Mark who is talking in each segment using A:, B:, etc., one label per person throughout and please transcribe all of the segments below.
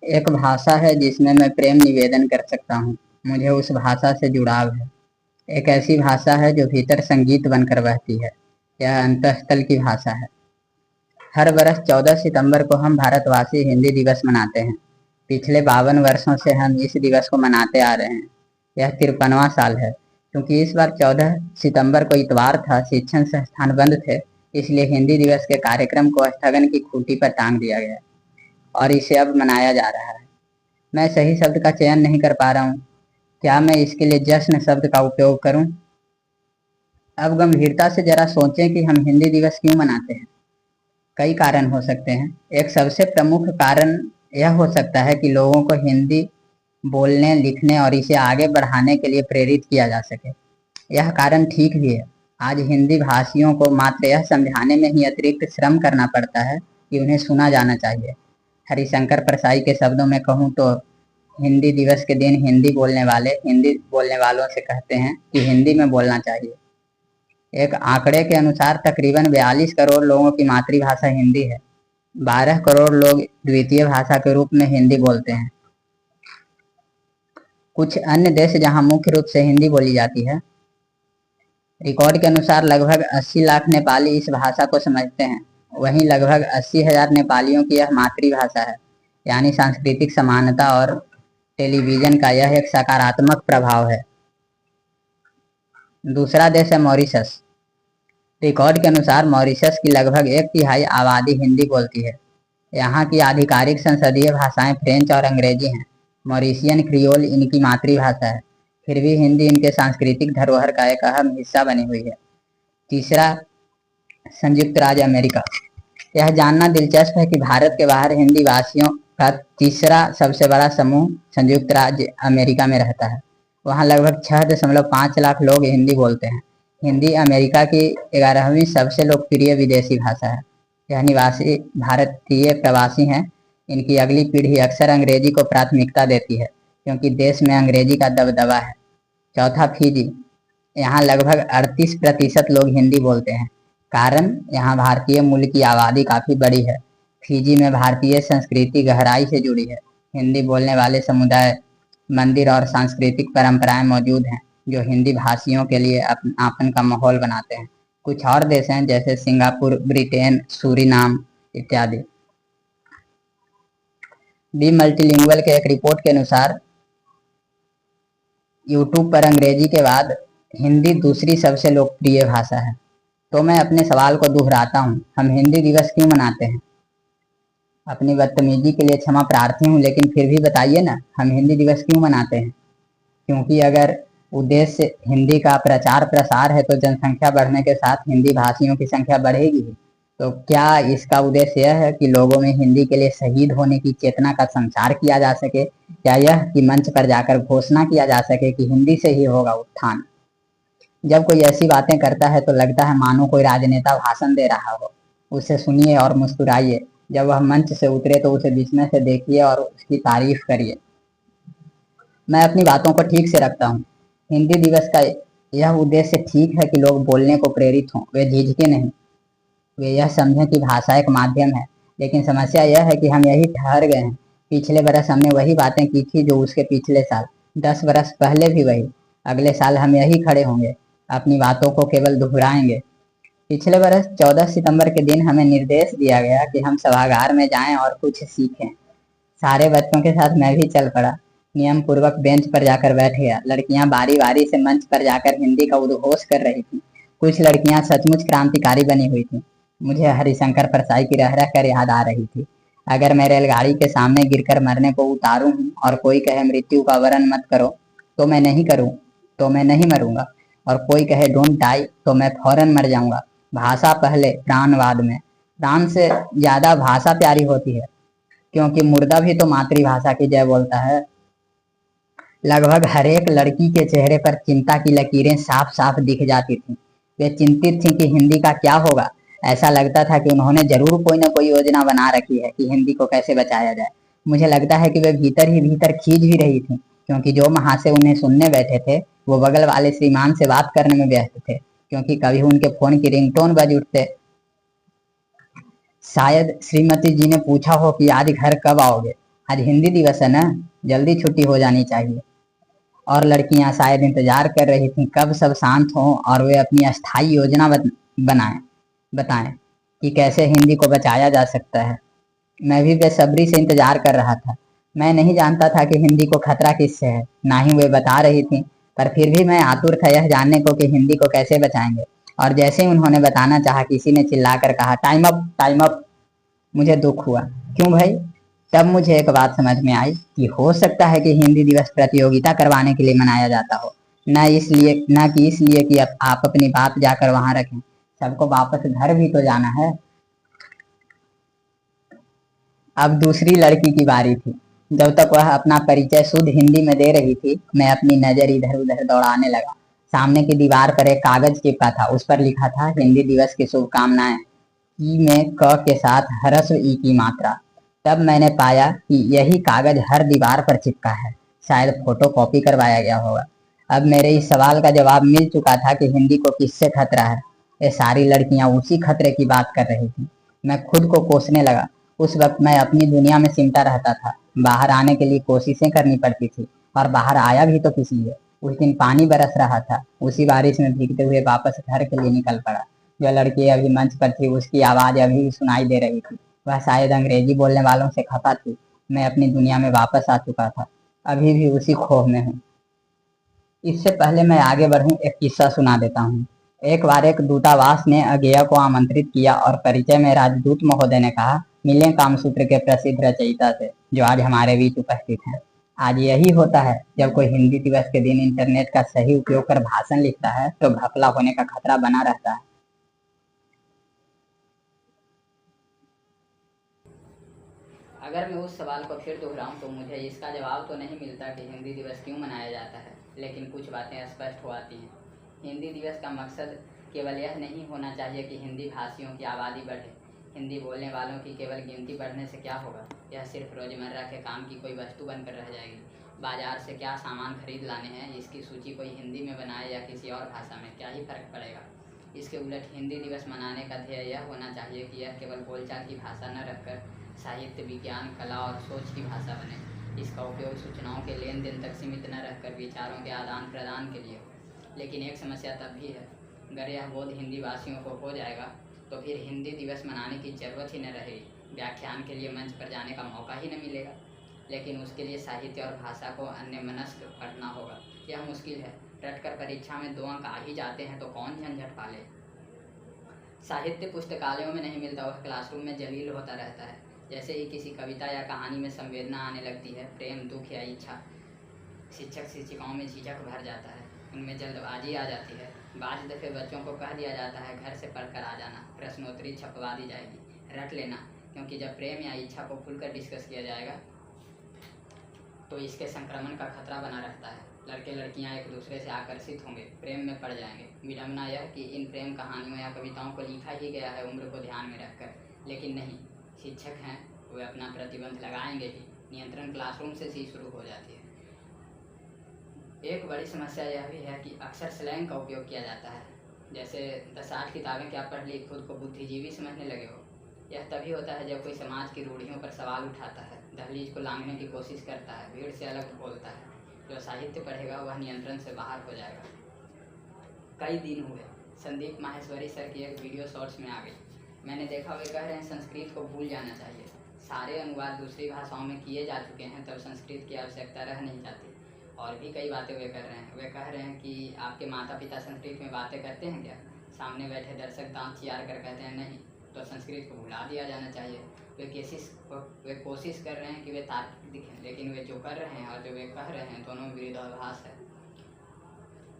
A: एक भाषा है जिसमें मैं प्रेम निवेदन कर सकता हूँ। मुझे उस भाषा से जुड़ाव है। एक ऐसी भाषा है जो भीतर संगीत बनकर बहती है। यह अंतःस्थल की भाषा है। हर वर्ष 14 सितंबर को हम भारतवासी हिंदी दिवस मनाते हैं। पिछले 52 वर्षों से हम इस दिवस को मनाते आ रहे हैं। यह 53वां साल है। क्योंकि इस बार 14 सितंबर को इतवार था, शिक्षण संस्थान बंद थे, इसलिए हिंदी दिवस के कार्यक्रम को स्थगन की खूंटी पर टांग दिया गया और इसे अब मनाया जा रहा है। मैं सही शब्द का चयन नहीं कर पा रहा हूँ। क्या मैं इसके लिए जश्न शब्द का उपयोग करूं? अब गंभीरता से जरा सोचें कि हम हिंदी दिवस क्यों मनाते हैं। कई कारण हो सकते हैं। एक सबसे प्रमुख कारण यह हो सकता है कि लोगों को हिंदी बोलने, लिखने और इसे आगे बढ़ाने के लिए प्रेरित किया जा सके। यह कारण ठीक भी है। आज हिंदी भाषियों को मात्र यह समझाने में ही अतिरिक्त श्रम करना पड़ता है कि उन्हें सुना जाना चाहिए। हरिशंकर परसाई के शब्दों में कहूँ तो हिंदी दिवस के दिन हिंदी बोलने वाले हिंदी बोलने वालों से कहते हैं कि हिंदी में बोलना चाहिए। एक आंकड़े के अनुसार तकरीबन 42 करोड़ लोगों की मातृभाषा हिंदी है। 12 करोड़ लोग द्वितीय भाषा के रूप में हिंदी बोलते हैं। कुछ अन्य देश जहां मुख्य रूप से हिंदी बोली जाती है, रिकॉर्ड के अनुसार लगभग 80 लाख नेपाली इस भाषा को समझते हैं। वहीं लगभग 80,000 नेपालियों की यह मातृभाषा है। यानी सांस्कृतिक समानता और टेलीविजन का यह एक सकारात्मक प्रभाव है। दूसरा देश है मॉरिशस। रिकॉर्ड के अनुसार मॉरिशस की लगभग 1/3 आबादी हिंदी बोलती है। यहाँ की आधिकारिक संसदीय भाषाएं फ्रेंच और अंग्रेजी हैं। मॉरिशियन क्रियोल इनकी मातृभाषा है। फिर भी हिंदी इनके सांस्कृतिक धरोहर का एक अहम हिस्सा बनी हुई है। तीसरा, संयुक्त राज्य अमेरिका। यह जानना दिलचस्प है कि भारत के बाहर हिंदी भाषियों का तीसरा सबसे बड़ा समूह संयुक्त राज्य अमेरिका में रहता है। वहाँ लगभग 6.5 लाख लोग हिंदी बोलते हैं। हिंदी अमेरिका की 11वीं सबसे लोकप्रिय विदेशी भाषा है। यह निवासी भारतीय प्रवासी हैं। इनकी अगली पीढ़ी अक्सर अंग्रेजी को प्राथमिकता देती है क्योंकि देश में अंग्रेजी का दबदबा है। चौथा, फिजी। यहाँ लगभग 38% लोग हिंदी बोलते हैं। कारण यहाँ भारतीय मूल की आबादी काफी बड़ी है। फिजी में भारतीय संस्कृति गहराई से जुड़ी है। हिंदी बोलने वाले समुदाय, मंदिर और सांस्कृतिक परंपराएं मौजूद हैं जो हिंदी भाषियों के लिए अपनापन का माहौल बनाते हैं। कुछ और देश हैं जैसे सिंगापुर, ब्रिटेन, सूरीनाम इत्यादि। बी मल्टीलिंगुअल के एक रिपोर्ट के अनुसार यूट्यूब पर अंग्रेजी के बाद हिंदी दूसरी सबसे लोकप्रिय भाषा है। तो मैं अपने सवाल को दोहराता हूँ, हम हिंदी दिवस क्यों मनाते हैं? अपनी बदतमीजी के लिए क्षमा प्रार्थी हूँ, लेकिन फिर भी बताइए ना, हम हिंदी दिवस क्यों मनाते हैं? क्योंकि अगर उद्देश्य हिंदी का प्रचार प्रसार है तो जनसंख्या बढ़ने के साथ हिंदी भाषियों की संख्या बढ़ेगी। तो क्या इसका उद्देश्य यह है कि लोगों में हिंदी के लिए शहीद होने की चेतना का संचार किया जा सके, या यह कि मंच पर जाकर घोषणा किया जा सके कि हिंदी से ही होगा उत्थान? जब कोई ऐसी बातें करता है तो लगता है मानो कोई राजनेता भाषण दे रहा हो। उसे सुनिए और मुस्कुराइए। जब वह मंच से उतरे तो उसे विस्मय से देखिए और उसकी तारीफ करिए। मैं अपनी बातों को ठीक से रखता हूँ। हिंदी दिवस का यह उद्देश्य ठीक है कि लोग बोलने को प्रेरित हों, वे झिझके नहीं। वे यह समझें कि भाषा एक माध्यम है। लेकिन समस्या यह है कि हम यही ठहर गए हैं। पिछले बरस हमने वही बातें की थी जो उसके पिछले साल, 10 बरस पहले भी वही। अगले साल हम यही खड़े होंगे, अपनी बातों को केवल दोहराएंगे। पिछले बरस 14 सितंबर के दिन हमें निर्देश दिया गया कि हम सभागार में जाएं और कुछ सीखें। सारे बच्चों के साथ मैं भी चल पड़ा। नियम पूर्वक बेंच पर जाकर बैठ गया। लड़कियां बारी बारी से मंच पर जाकर हिंदी का उद्घोष कर रही थी। कुछ लड़कियां सचमुच क्रांतिकारी बनी हुई थी। मुझे हरिशंकर परसाई की रह रह कर याद आ रही थी। अगर मैं रेलगाड़ी के सामने गिरकर मरने को उतारू हूँ और कोई कहे मृत्यु का वर्ण मत करो, तो मैं नहीं करूँ, तो मैं नहीं मरूंगा। और कोई कहे डोंट डाई, तो मैं फौरन मर जाऊंगा। भाषा पहले, प्राणवाद में। प्राण से ज्यादा भाषा प्यारी होती है, क्योंकि मुर्दा भी तो मातृभाषा की जय बोलता है। लगभग हर एक लड़की के चेहरे पर चिंता की लकीरें साफ साफ दिख जाती थीं। वे चिंतित थीं कि हिंदी का क्या होगा। ऐसा लगता था कि उन्होंने जरूर कोई न कोई योजना बना रखी है कि हिंदी को कैसे बचाया जाए। मुझे लगता है कि वे भीतर ही भीतर खींच भी रही थीं, क्योंकि जो महाशय उन्हें सुनने बैठे थे वो बगल वाले श्रीमान से बात करने में व्यस्त थे, क्योंकि कभी उनके फोन की रिंगटोन बज उठते। शायद श्रीमती जी ने पूछा हो कि आज घर कब आओगे। आज हिंदी दिवस है ना, जल्दी छुट्टी हो जानी चाहिए। और लड़कियां शायद इंतजार कर रही थी कब सब शांत हों और वे अपनी अस्थायी योजना बनाएं बताएं कि कैसे हिंदी को बचाया जा सकता है। मैं भी बेसब्री से इंतजार कर रहा था। मैं नहीं जानता था कि हिंदी को खतरा किससे है, ना ही वे बता रही थी, पर फिर भी मैं आतुर था यह जानने को कि हिंदी को कैसे बचाएंगे। और जैसे ही उन्होंने बताना चाहा, किसी ने चिल्लाकर कहा, टाइम अप, टाइम अप। मुझे दुख हुआ। क्यों भाई? तब मुझे एक बात समझ में आई कि हो सकता है कि हिंदी दिवस प्रतियोगिता करवाने के लिए मनाया जाता हो, न कि इसलिए कि आप अपनी बात जाकर वहां रखें। सबको वापस घर भी तो जाना है। अब दूसरी लड़की की बारी थी। जब तक वह अपना परिचय शुद्ध हिंदी में दे रही थी, मैं अपनी नजर इधर उधर दौड़ाने लगा। सामने की दीवार पर एक कागज चिपका था। उस पर लिखा था, हिंदी दिवस की शुभकामनाएं। ई में क के साथ ह्रस्व ई की मात्रा। तब मैंने पाया कि यही कागज हर दीवार पर चिपका है। शायद फोटो कॉपी करवाया गया होगा। अब मेरे इस सवाल का जवाब मिल चुका था कि हिंदी को किससे खतरा है। ये सारी लड़कियां उसी खतरे की बात कर रही थी। मैं खुद को कोसने लगा। उस वक्त मैं अपनी दुनिया में सिमटा रहता था। बाहर आने के लिए कोशिशें करनी पड़ती थी, और बाहर आया भी तो किसी लिए। उस दिन पानी बरस रहा था। उसी बारिश में भीगते हुए वापस घर के लिए निकल पड़ा। जो लड़की अभी मंच पर थी, उसकी आवाज अभी भी सुनाई दे रही थी। वह शायद अंग्रेजी बोलने वालों से खफा थी। मैं अपनी दुनिया में वापस आ चुका था। अभी भी उसी खोह में हूँ। इससे पहले मैं आगे बढ़ूं, एक किस्सा सुना देता हूँ। एक बार एक दूतावास ने अगेय को आमंत्रित किया और परिचय में राजदूत महोदय ने कहा, मिलें कामसूत्र के प्रसिद्ध रचयिता से, जो आज हमारे बीच उपस्थित हैं। आज यही होता है, जब कोई हिंदी दिवस के दिन इंटरनेट का सही उपयोग कर भाषण लिखता है तो घपला होने का खतरा बना रहता है। अगर मैं उस सवाल को फिर दोहराऊं तो मुझे इसका जवाब तो नहीं मिलता कि हिंदी दिवस क्यों मनाया जाता है, लेकिन कुछ बातें स्पष्ट हो आती हैं। हिंदी दिवस का मकसद केवल यह नहीं होना चाहिए कि हिंदी भाषियों की आबादी बढ़े। हिंदी बोलने वालों की केवल गिनती बढ़ने से क्या होगा? यह सिर्फ रोजमर्रा के काम की कोई वस्तु बनकर रह जाएगी। बाजार से क्या सामान खरीद लाने हैं, इसकी सूची कोई हिंदी में बनाए या किसी और भाषा में, क्या ही फर्क पड़ेगा। इसके उलट हिंदी दिवस मनाने का ध्येय यह होना चाहिए कि यह केवल बोलचाल की भाषा न रखकर साहित्य, विज्ञान, कला और सोच की भाषा बने। इसका उपयोग सूचनाओं के लेन देन तक सीमित न रहकर विचारों के आदान प्रदान के लिए हो। लेकिन एक समस्या तब भी है, अगर यह बोध हिंदी वासियों को हो जाएगा तो फिर हिंदी दिवस मनाने की जरूरत ही न रहेगी। व्याख्यान के लिए मंच पर जाने का मौका ही न मिलेगा। लेकिन उसके लिए साहित्य और भाषा को अन्यमनस्क पढ़ना होगा। यह मुश्किल है। रटकर परीक्षा में 2 अंक आ ही जाते हैं तो कौन झंझट पाले। साहित्य पुस्तकालयों में नहीं मिलता, वह क्लासरूम में जलील होता रहता है। जैसे ही किसी कविता या कहानी में संवेदना आने लगती है, प्रेम, दुख या इच्छा, शिक्षक शिक्षिकाओं में झिझक भर जाता है, उनमें जल्दबाजी आ जाती है। बाज दफे बच्चों को कह दिया जाता है, घर से पढ़कर आ जाना, प्रश्नोत्तरी छपवा दी जाएगी, रट लेना। क्योंकि जब प्रेम या इच्छा को खुलकर डिस्कस किया जाएगा तो इसके संक्रमण का खतरा बना रहता है। लड़के लड़कियां एक दूसरे से आकर्षित होंगे, प्रेम में पड़ जाएंगे। विडम्बना यह कि इन प्रेम कहानियों या कविताओं को लिखा ही गया है उम्र को ध्यान में रखकर, लेकिन नहीं, शिक्षक हैं, वे अपना प्रतिबंध लगाएंगे ही। नियंत्रण क्लासरूम से ही शुरू हो जाती है। एक बड़ी समस्या यह भी है कि अक्सर स्लैंग का उपयोग किया जाता है। जैसे 10-8 किताबें क्या पढ़ ली, खुद को बुद्धिजीवी समझने लगे हो। यह तभी होता है जब कोई समाज की रूढ़ियों पर सवाल उठाता है, दहलीज को लांघने की कोशिश करता है, भीड़ से अलग बोलता है। जो साहित्य पढ़ेगा वह नियंत्रण से बाहर हो जाएगा। कई दिन हुए, संदीप माहेश्वरी सर की एक वीडियो शॉर्ट्स में आ गई। मैंने देखा वे कह रहे हैं संस्कृत को भूल जाना चाहिए। सारे अनुवाद दूसरी भाषाओं में किए जा चुके हैं, तब संस्कृत की आवश्यकता रह नहीं जाती। और भी कई बातें वे कर रहे हैं। वे कह रहे हैं कि आपके माता पिता संस्कृत में बातें करते हैं क्या? सामने बैठे दर्शक दांत चियार कर कहते हैं नहीं, तो संस्कृत को भुला दिया जाना चाहिए। वे कोशिश कर रहे हैं कि वे तार्किक दिखें, लेकिन वे जो कर रहे हैं और जो वे कह रहे हैं दोनों विरोधाभास है।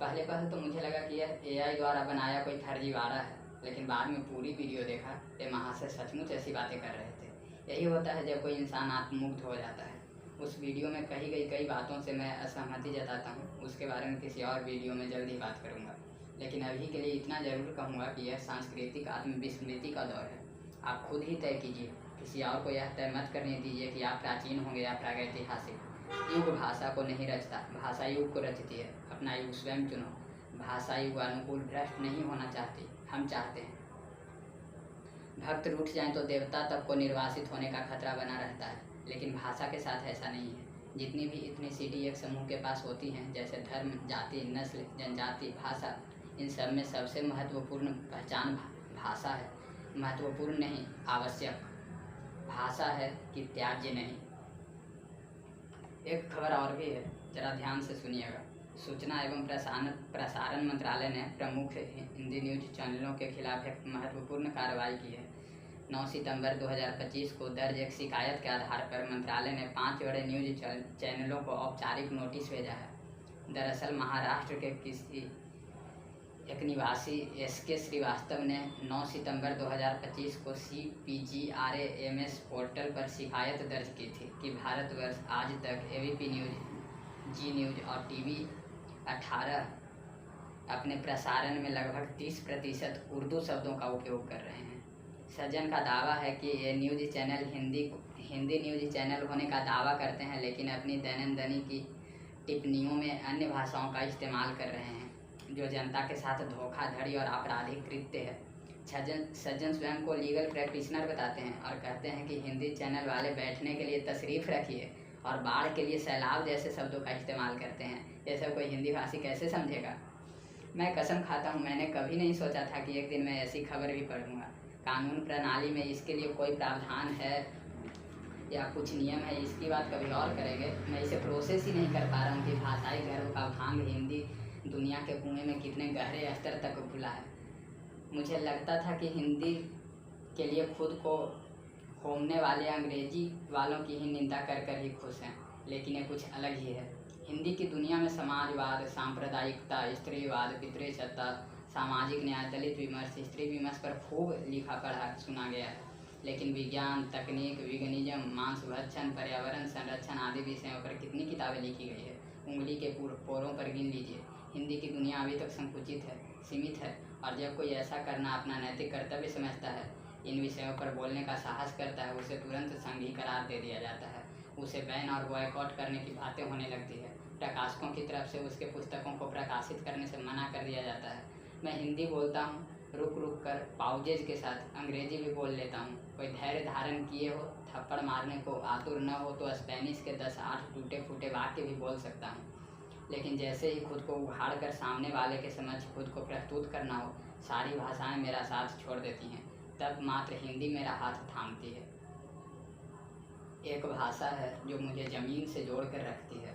A: पहले तो मुझे लगा कि यह AI द्वारा बनाया कोई फर्जीवाड़ा है, लेकिन बाद में पूरी वीडियो देखा, ये महाशय सचमुच ऐसी बातें कर रहे थे। यही होता है जब कोई इंसान आत्ममुग्ध हो जाता है। उस वीडियो में कही गई कई बातों से मैं असहमति जताता हूँ। उसके बारे में किसी और वीडियो में जल्द ही बात करूँगा, लेकिन अभी के लिए इतना ज़रूर कहूँगा कि यह सांस्कृतिक आत्मविस्मृति का दौर है। आप खुद ही तय कीजिए, किसी और को यह तय मत करने दीजिए कि आप प्राचीन होंगे या प्रागैतिहासिक। युग भाषा को नहीं रचता, भाषा युग को रचती है। अपना युग स्वयं चुनो। भाषा युग अनुकूल भ्रष्ट नहीं होना चाहती, हम चाहते हैं। भक्त रूठ जाएं तो देवता तक को निर्वासित होने का खतरा बना रहता है। लेकिन भाषा के साथ ऐसा नहीं है। जितनी भी इथनिसिटी एक समूह के पास होती हैं, जैसे धर्म, जाति, नस्ल, जनजाति, भाषा, इन सब में सबसे महत्वपूर्ण पहचान भाषा है। महत्वपूर्ण नहीं, आवश्यक। भाषा है कि त्याज्य नहीं। एक खबर और भी है, जरा ध्यान से सुनिएगा। सूचना एवं प्रसारण मंत्रालय ने प्रमुख हिंदी न्यूज चैनलों के खिलाफ एक महत्वपूर्ण कार्रवाई की है। 9 सितंबर 2025 को दर्ज एक शिकायत के आधार पर मंत्रालय ने 5 बड़े न्यूज चैनलों को औपचारिक नोटिस भेजा है। दरअसल महाराष्ट्र के किसी एक निवासी SK श्रीवास्तव ने 9 सितंबर 2025 को CPGRAMS पोर्टल पर शिकायत दर्ज की थी कि भारतवर्ष आज तक ABP न्यूज, जी न्यूज और TV 18 अपने प्रसारण में लगभग 30% उर्दू शब्दों का उपयोग कर रहे हैं। सज्जन का दावा है कि ये news channel Hindi news channel होने का दावा करते हैं, लेकिन अपनी दैनंदिनी की टिप्पणियों में अन्य भाषाओं का इस्तेमाल कर रहे हैं, जो जनता के साथ धोखाधड़ी और आपराधिक कृत्य है। सज्जन स्वयं को लीगल प्रैक्टिशनर बताते हैं और कहते हैं कि हिंदी चैनल वाले बैठने के लिए तशरीफ़ रखिए और बाढ़ के लिए सैलाब जैसे शब्दों का इस्तेमाल करते हैं। ये सब कोई हिंदी भाषी कैसे समझेगा? मैं कसम खाता हूँ, मैंने कभी नहीं सोचा था कि एक दिन मैं ऐसी खबर भी पढ़ूँगा। कानून प्रणाली में इसके लिए कोई प्रावधान है या कुछ नियम है, इसकी बात कभी और करेंगे। मैं इसे प्रोसेस ही नहीं कर पा रहा हूँ कि भाषाई गर्व का भांग हिंदी दुनिया के कुएं में कितने गहरे स्तर तक घुला है। मुझे लगता था कि हिंदी के लिए खुद को होमने वाले अंग्रेजी वालों की ही निंदा कर ही खुश हैं, लेकिन ये कुछ अलग ही है। हिंदी की दुनिया में समाजवाद, सांप्रदायिकता, स्त्रीवाद, पितृसत्ता, सामाजिक न्याय, दलित विमर्श, स्त्री विमर्श पर खूब लिखा पढ़ा सुना गया है, लेकिन विज्ञान, तकनीक, विगनिज्म, मांस भक्षण, पर्यावरण संरक्षण आदि विषयों पर कितनी किताबें लिखी गई है, उंगली के पोरों पर गिन लीजिए। हिंदी की दुनिया अभी तक संकुचित है, सीमित है, और जब कोई ऐसा करना अपना नैतिक कर्तव्य समझता है, इन विषयों पर बोलने का साहस करता है, उसे तुरंत संघी करार दे दिया जाता है। उसे बैन और बॉयकॉट करने की बातें होने लगती है। प्रकाशकों की तरफ से उसके पुस्तकों को प्रकाशित करने से मना कर दिया जाता है। मैं हिंदी बोलता हूँ, रुक रुक कर पाउजेज के साथ अंग्रेजी भी बोल लेता हूँ। कोई धैर्य धारण किए हो, थप्पड़ मारने को आतुर न हो तो स्पेनिश के 10-8 टूटे फूटे वाक्य भी बोल सकता हूँ, लेकिन जैसे ही खुद को उघाड़ कर सामने वाले के समक्ष खुद को प्रस्तुत करना हो, सारी भाषाएं मेरा साथ छोड़ देती हैं। तब मात्र हिंदी मेरा हाथ थामती है। एक भाषा है जो मुझे ज़मीन से जोड़ कर रखती है।